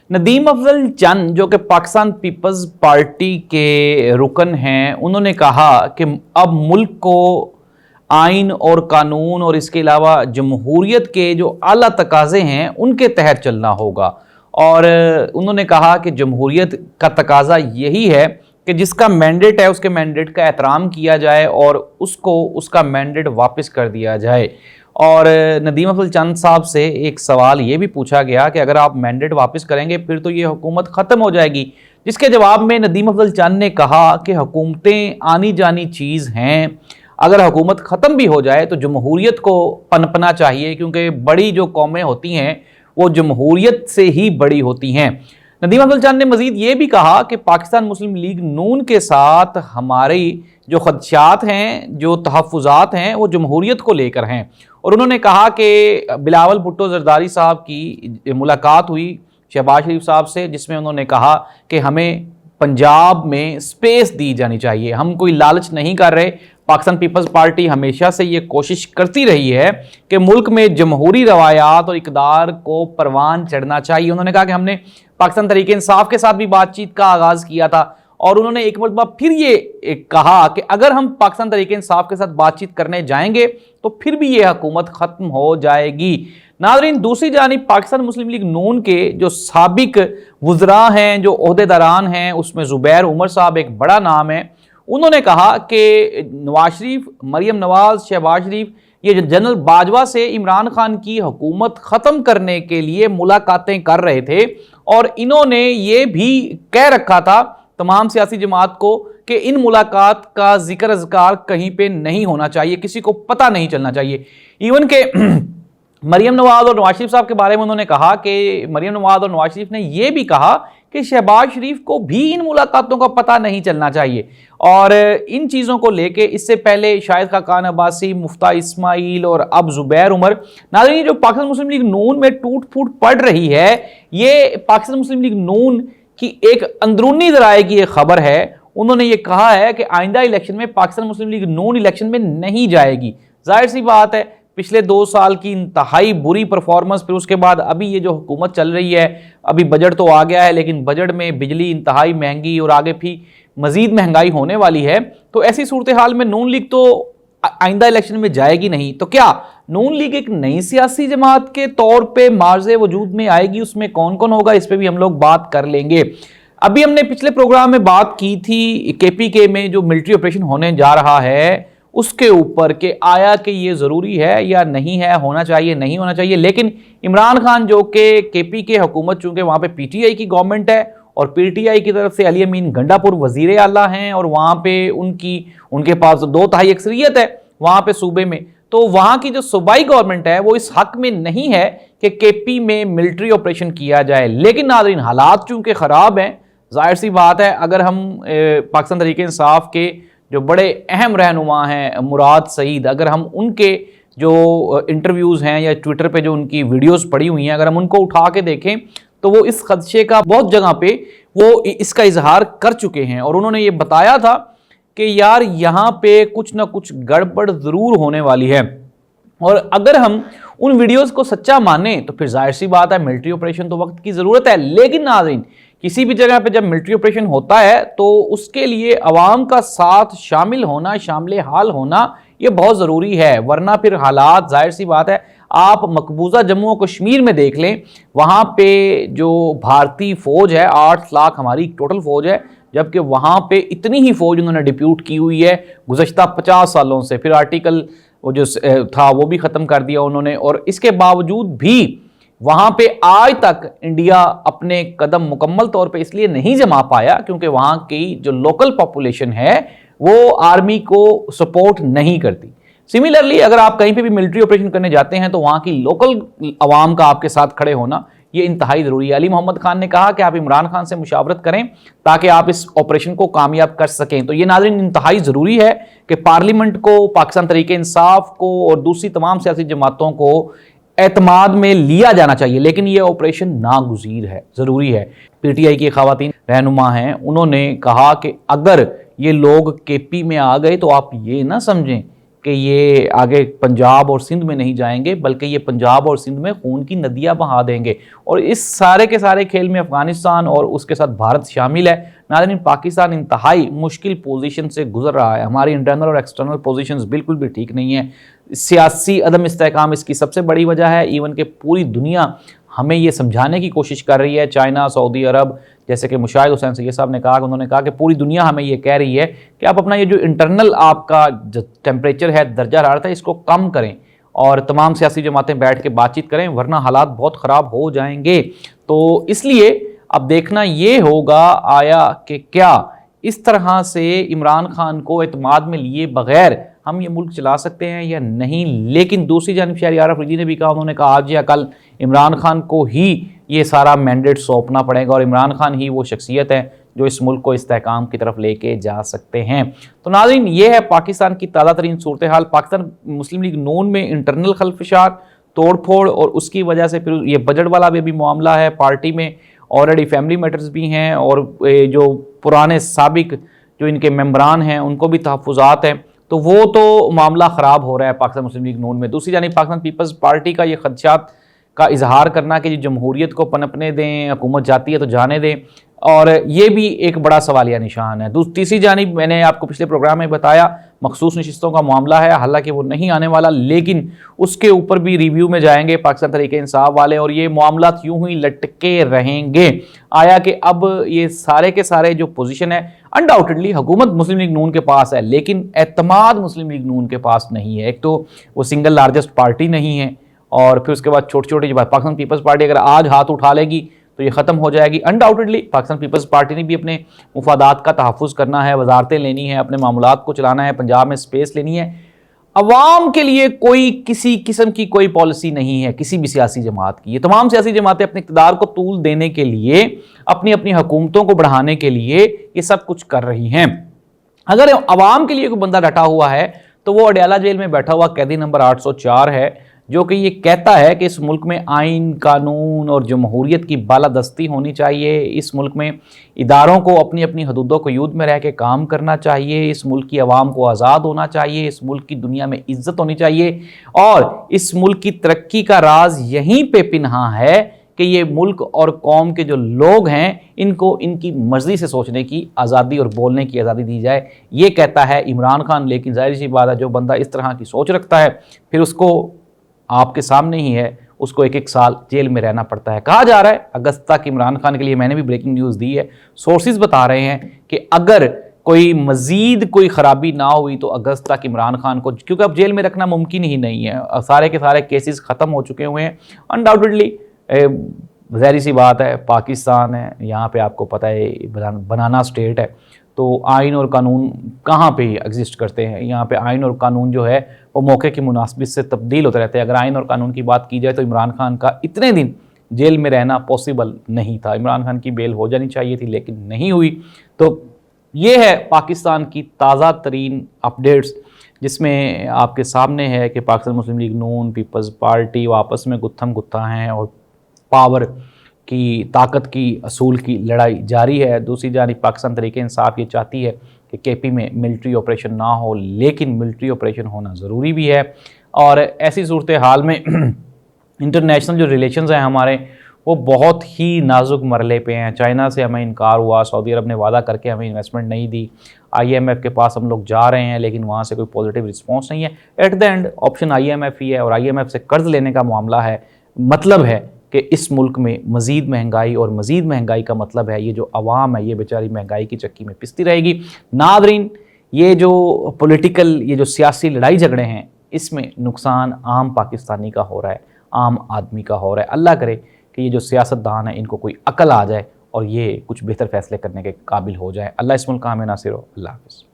नदीम अफजल चंद जो कि Pakistan peoples party के रुकन हैं, उन्होंने कहा कि अब मुल्क को आइन और कानून और इसके अलावा जमहूरियत के जो आला तकाजे हैं उनके तहत चलना होगा। और उन्होंने कहा कि जमहूरियत का तकाजा यही है कि जिसका मैंडेट है उसके मैंडेट का एहतराम किया जाए और उसको उसका मैंडेट वापस कर दिया जाए। और नदीम अफजल चंद साहब से एक सवाल ये भी पूछा गया कि अगर आप मैंडेट वापस करेंगे फिर तो ये हुकूमत ख़त्म हो जाएगी, जिसके जवाब में नदीम अफजल चंद ने कहा कि हुकूमतें आनी जानी चीज़ हैं, अगर हुकूमत ख़त्म भी हो जाए तो जमहूरियत को पनपना चाहिए, क्योंकि बड़ी जो कौमें होती हैं वो जमहूरियत से ही बड़ी होती हैं। नदीम अफजल चंद ने मजीद ये भी कहा कि पाकिस्तान मुस्लिम लीग नून के साथ हमारी जो खदशात हैं, जो तहफ़्फ़ुज़ात हैं, वो जमहूरियत को लेकर हैं। और उन्होंने कहा कि बिलावल भुट्टो ज़रदारी साहब की मुलाकात हुई शहबाज शरीफ साहब से, जिसमें उन्होंने कहा कि हमें पंजाब में स्पेस दी जानी चाहिए, हम कोई लालच नहीं कर रहे। पाकिस्तान पीपल्स पार्टी हमेशा से ये कोशिश करती रही है कि मुल्क में जमहूरी रवायात और इक़दार को परवान चढ़ना चाहिए। उन्होंने कहा कि हमने पाकिस्तान तहरीक इंसाफ के साथ भी बातचीत का आगाज़ किया था, और उन्होंने एक मरतबा फिर ये कहा कि अगर हम पाकिस्तान तहरीक इंसाफ के साथ बातचीत करने जाएंगे तो फिर भी ये हुकूमत ख़त्म हो जाएगी। नाज़रीन, दूसरी जानिब पाकिस्तान मुस्लिम लीग नून के जो साबिक वज़रा हैं, जो ओहदेदारान हैं, उसमें ज़ुबैर उमर साहब एक बड़ा नाम है। उन्होंने कहा कि नवाज शरीफ, मरीम नवाज, शहबाज शरीफ ये जनरल बाजवा से इमरान खान की हुकूमत ख़त्म करने के लिए मुलाकातें कर रहे थे, और इन्होंने ये भी कह रखा था तमाम सियासी जमात को कि इन मुलाकात का जिक्र अज़कार कहीं पे नहीं होना चाहिए, किसी को पता नहीं चलना चाहिए। इवन के मरीम नवाज और नवाज शरीफ साहब के बारे में उन्होंने कहा कि मरीम नवाज और नवाज शरीफ ने यह भी कहा कि शहबाज शरीफ को भी इन मुलाकातों का पता नहीं चलना चाहिए। और इन चीज़ों को लेके इससे पहले शाहिद खाकान अब्बासी, मुफ्ता इस्माइल और अब ज़ुबैर उमर। नाज़रीन, जो पाकिस्तान मुस्लिम लीग नून में टूट फूट पड़ रही है, ये पाकिस्तान मुस्लिम लीग नून की एक अंदरूनी ज़राए की एक खबर है। उन्होंने ये कहा है कि आइंदा इलेक्शन में पाकिस्तान मुस्लिम लीग नून इलेक्शन में नहीं जाएगी। जाहिर सी बात है, पिछले 2 साल की इंतहाई बुरी परफॉर्मेंस, फिर उसके बाद अभी ये जो हुकूमत चल रही है, अभी बजट तो आ गया है लेकिन बजट में बिजली इंतहाई महंगी और आगे भी मजीद महंगाई होने वाली है। तो ऐसी सूरत हाल में नून लीग तो आइंदा इलेक्शन में जाएगी नहीं। तो क्या नून लीग एक नई सियासी जमात के तौर पे मार्ज़े वजूद में आएगी? उसमें कौन कौन होगा, इस पे भी हम लोग बात कर लेंगे। अभी हमने पिछले प्रोग्राम में बात की थी KPK में जो मिलिट्री ऑपरेशन होने जा रहा है उसके ऊपर कि आया कि ये ज़रूरी है या नहीं है, होना चाहिए नहीं होना चाहिए। लेकिन इमरान खान जो कि KPK हुकूमत, चूँकि वहाँ पे PTI की गवर्नमेंट है और PTI की तरफ से अली अमीन गंडापुर वज़ीर आला हैं, और वहाँ पे उनके पास 2/3 अक्सरियत है वहाँ पे सूबे में, तो वहाँ की जो सूबाई गवर्नमेंट है वो इस हक में नहीं है कि KP में मिलिट्री ऑपरेशन किया जाए। लेकिन नाज़रीन, हालात चूँकि ख़राब हैं, जाहिर सी बात है, अगर हम पाकिस्तान तहरीक इंसाफ के जो बड़े अहम रहनुमा हैं मुराद सईद, अगर हम उनके जो इंटरव्यूज़ हैं या ट्विटर पे जो उनकी वीडियोस पड़ी हुई हैं, अगर हम उनको उठा के देखें तो वो इस खदशे का बहुत जगह पे वो इसका इजहार कर चुके हैं। और उन्होंने ये बताया था कि यार यहाँ पे कुछ ना कुछ गड़बड़ ज़रूर होने वाली है, और अगर हम उन वीडियोस को सच्चा माने तो फिर जाहिर सी बात है मिलिट्री ऑपरेशन तो वक्त की ज़रूरत है। लेकिन नाज़रीन, किसी भी जगह पे जब मिलिट्री ऑपरेशन होता है तो उसके लिए अवाम का साथ शामिल होना, शामिल हाल होना, ये बहुत ज़रूरी है, वरना फिर हालात, जाहिर सी बात है, आप मकबूजा जम्मू और कश्मीर में देख लें, वहाँ पे जो भारतीय फ़ौज है 8 लाख हमारी टोटल फ़ौज है, जबकि वहाँ पे इतनी ही फ़ौज उन्होंने डिप्यूट की हुई है गुज़श्ता 50 सालों से। फिर आर्टिकल वो जो था वो भी ख़त्म कर दिया उन्होंने, और इसके बावजूद भी वहाँ पे आज तक इंडिया अपने कदम मुकम्मल तौर पे इसलिए नहीं जमा पाया क्योंकि वहाँ की जो लोकल पॉपुलेशन है वो आर्मी को सपोर्ट नहीं करती। सिमिलरली अगर आप कहीं पे भी मिलिट्री ऑपरेशन करने जाते हैं तो वहाँ की लोकल आवाम का आपके साथ खड़े होना ये इंतहाई ज़रूरी है। अली मोहम्मद खान ने कहा कि आप इमरान खान से मुशावरत करें ताकि आप इस ऑपरेशन को कामयाब कर सकें। तो ये नाज़रीन इंतहाई ज़रूरी है कि पार्लियामेंट को, पाकिस्तान तहरीक इंसाफ को और दूसरी तमाम सियासी जमातों को एतमाद में लिया जाना चाहिए, लेकिन ये ऑपरेशन नागुज़ीर है, ज़रूरी है। PTI की ख़वातीन रहनुमा हैं, उन्होंने कहा कि अगर ये लोग KP में आ गए तो आप ये ना समझें कि ये आगे पंजाब और सिंध में नहीं जाएंगे, बल्कि ये पंजाब और सिंध में खून की नदियां बहा देंगे। और इस सारे के सारे खेल में अफगानिस्तान और उसके साथ भारत शामिल है। नाज़रीन, पाकिस्तान इंतहाई मुश्किल पोजीशन से गुजर रहा है। हमारी इंटरनल और एक्सटर्नल पोजीशंस बिल्कुल भी ठीक नहीं है। सियासी अदम इस्तेहकाम इसकी सबसे बड़ी वजह है। इवन कि पूरी दुनिया हमें ये समझाने की कोशिश कर रही है, चाइना, सऊदी अरब, जैसे कि मुशाहिद हुसैन सैयद साहब ने कहा, उन्होंने कहा कि पूरी दुनिया हमें ये कह रही है कि आप अपना ये जो इंटरनल आपका टेम्परेचर है, दर्जा हरारत है, इसको कम करें और तमाम सियासी जमातें बैठ के बातचीत करें, वरना हालात बहुत ख़राब हो जाएंगे। तो इसलिए अब देखना ये होगा आया कि क्या इस तरह से इमरान खान को एतमाद में लिए बगैर हम ये मुल्क चला सकते हैं या नहीं। लेकिन दूसरी जानिब शहरयार अफरीदी ने भी कहा, उन्होंने कहा आज या कल इमरान खान को ही ये सारा मैंडेट सौंपना पड़ेगा और इमरान खान ही वो शख्सियत है जो इस मुल्क को इस्तेहकाम की तरफ लेके जा सकते हैं। तो नाज़रीन, ये है पाकिस्तान की ताज़ा तरीन सूरत हाल। पाकिस्तान मुस्लिम लीग नून में इंटरनल खलफशार, तोड़ फोड़ और उसकी वजह से फिर ये बजट वाला भी मामला है। पार्टी में ऑलरेडी फैमिली मैटर्स भी हैं और जो पुराने साबिक जो इनके मेम्बरान हैं उनको भी तहफ़्फ़ुज़ात हैं। तो वो तो मामला ख़राब हो रहा है पाकिस्तान मुस्लिम लीग नून में। दूसरी जानिब पाकिस्तान पीपल्स पार्टी का ये खदशात का इजहार करना कि जमहूरियत को पनपने दें, हुकूमत जाती है तो जाने दें, और ये भी एक बड़ा सवालिया निशान है। तीसरी जानिब मैंने आपको पिछले प्रोग्राम में बताया मखसूस नशिस्तों का मामला है, हालांकि वो नहीं आने वाला, लेकिन उसके ऊपर भी रिव्यू में जाएंगे पाकिस्तान तहरीक इंसाफ वाले और ये मामला यूं ही लटके रहेंगे। आया कि अब ये सारे के सारे जो पोजीशन है अनडाउटेडली हुकूमत मुस्लिम लीग नून के पास है, लेकिन एतमाद मुस्लिम लीग नून के पास नहीं है। एक तो वो सिंगल लार्जेस्ट पार्टी नहीं है और फिर उसके बाद छोटी छोटी बात, पाकिस्तान पीपल्स पार्टी अगर आज हाथ उठा लेगी तो ये ख़त्म हो जाएगी। अनडाउटेडली पाकिस्तान पीपल्स पार्टी ने भी अपने मुफादात का तहफ़्फ़ुज़ करना है, वजारतें लेनी है, अपने मामलात को चलाना है, पंजाब में स्पेस लेनी है। अवाम के लिए कोई किसी किस्म की कोई पॉलिसी नहीं है किसी भी सियासी जमात की। ये तमाम सियासी जमातें अपने इक़्तिदार को तूल देने के लिए, अपनी अपनी हुकूमतों को बढ़ाने के लिए ये सब कुछ कर रही हैं। अगर अवाम के लिए कोई बंदा डटा हुआ है तो वो अडयाला जेल में बैठा हुआ कैदी नंबर 804 है, जो कि ये कहता है कि इस मुल्क में आइन, कानून और जमहूरियत की बालादस्ती होनी चाहिए। इस मुल्क में इदारों को अपनी अपनी हदूदों को यूद में रह के काम करना चाहिए। इस मुल्क की आवाम को आज़ाद होना चाहिए। इस मुल्क की दुनिया में इज्जत होनी चाहिए। और इस मुल्क की तरक्की का राज यहीं पे पिन्हा है कि ये मुल्क और कौम के जो लोग हैं इनको इनकी मर्जी से सोचने की आज़ादी और बोलने की आज़ादी दी जाए, ये कहता है इमरान खान। लेकिन जाहिर सी बात है, जो बंदा इस तरह की सोच रखता है फिर उसको आपके सामने ही है, उसको 1-1 साल जेल में रहना पड़ता है। कहा जा रहा है अगस्त तक इमरान खान के लिए, मैंने भी ब्रेकिंग न्यूज़ दी है, सोर्सेज बता रहे हैं कि अगर कोई मजीद कोई ख़राबी ना हुई तो अगस्त तक इमरान खान को, क्योंकि अब जेल में रखना मुमकिन ही नहीं है, सारे के सारे केसेस ख़त्म हो चुके हुए हैं। अनडाउटेडली ज़ाहिर सी बात है, पाकिस्तान है, यहाँ पे आपको पता है बनाना स्टेट है, तो आइन और कानून कहाँ पे एग्जिस्ट करते हैं। यहाँ पे आइन और कानून जो है वो मौके की मुनासिबत से तब्दील होते रहते हैं। अगर आइन और कानून की बात की जाए तो इमरान खान का इतने दिन जेल में रहना पॉसिबल नहीं था। इमरान खान की बेल हो जानी चाहिए थी, लेकिन नहीं हुई। तो ये है पाकिस्तान की ताज़ा तरीन अपडेट्स, जिसमें आपके सामने है कि पाकिस्तान मुस्लिम लीग नून, पीपल्स पार्टी आपस में गुत्थम गुत्था हैं और पावर की, ताकत की, असूल की लड़ाई जारी है। दूसरी जानिब पाकिस्तान तहरीक इंसाफ ये चाहती है कि केपी में मिलिट्री ऑपरेशन ना हो, लेकिन मिलिट्री ऑपरेशन होना ज़रूरी भी है। और ऐसी सूरत हाल में इंटरनेशनल जो रिलेशंस हैं हमारे, वो बहुत ही नाजुक मरले पे हैं। चाइना से हमें इनकार हुआ, सऊदी अरब ने वादा करके हमें इन्वेस्टमेंट नहीं दी, IMF के पास हम लोग जा रहे हैं लेकिन वहाँ से कोई पॉजिटिव रिस्पॉन्स नहीं है। At the end option IMF ही है और IMF से कर्ज लेने का मामला है। मतलब है कि इस मुल्क में मज़ीद महंगाई, और मज़ीद महंगाई का मतलब है ये जो अवाम है ये बेचारी महंगाई की चक्की में पिसती रहेगी। नादरीन, ये जो पॉलिटिकल, ये जो सियासी लड़ाई झगड़े हैं, इसमें नुकसान आम पाकिस्तानी का हो रहा है, आम आदमी का हो रहा है। अल्लाह करे कि ये जो सियासतदान है इनको कोई अकल आ जाए और ये कुछ बेहतर फैसले करने के काबिल हो जाए। अल्लाह इस मुल्क का हमें नासिर हो। अल्लाह हाफ़िज़।